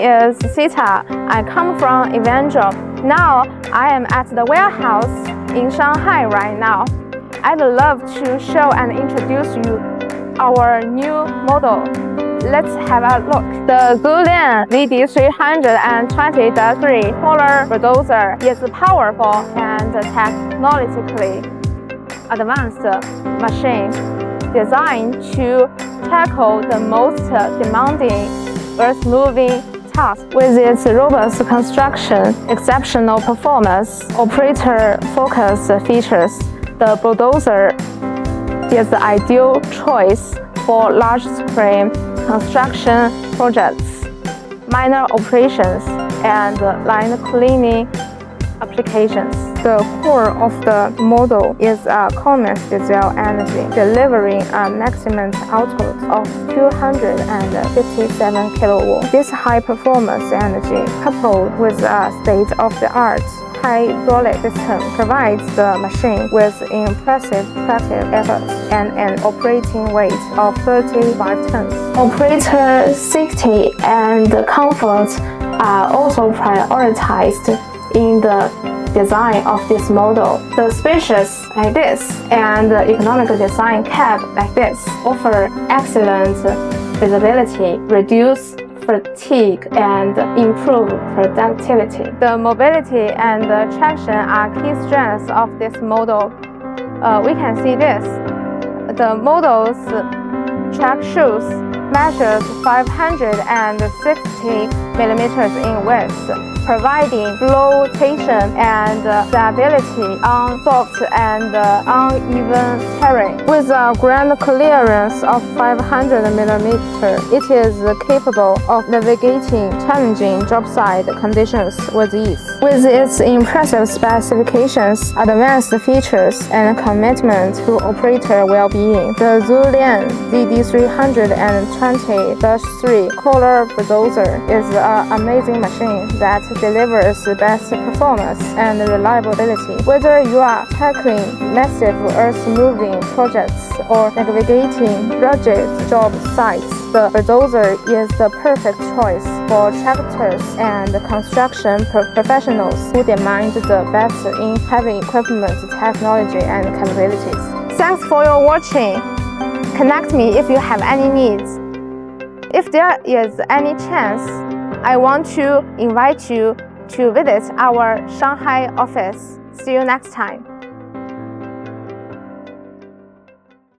is Sita. I come from EVANGEL. Now I am at the warehouse in Shanghai right now. I'd love to show and introduce you our new model. Let's have a look. The ZOOMLION ZD320-3 Crawler Bulldozer is powerful and technologically advanced machine designed to tackle the most demanding earth-moving tasks. With its robust construction, exceptional performance, operator-focused features, the Bulldozer is the ideal choice for large-scale construction projects, minor operations, and line cleaning applications. The core of the model is a Cummins diesel engine, delivering a maximum output of 257 kW. This high-performance engine, coupled with a state-of-the-art hydraulic system, provides the machine with impressive tractive efforts and an operating weight of 35 tons. Operator safety and comfort are also prioritized in the design of this model. The Spacious like this and the ergonomic design cab like this offer excellent visibility, reduce fatigue, and improve productivity. The mobility and the traction are key strengths of this model. We can see this. The model's track shoes measures 560 millimeters in width, providing flotation and stability on soft and uneven terrain. With a ground clearance of 500 millimeters, it is capable of navigating challenging job site conditions with ease. With its impressive specifications, advanced features, and commitment to operator well-being, the ZOOMLION ZD320-3 Crawler Bulldozer is an amazing machine that delivers the best performance and reliability. Whether you are tackling massive earth-moving projects or navigating rugged job sites, the Bulldozer is the perfect choice for tractors and construction professionals who demand the best in heavy equipment technology and capabilities. Thanks for your watching. Connect me if you have any needs. If there is any chance, I want to invite you to visit our Shanghai office. See you next time.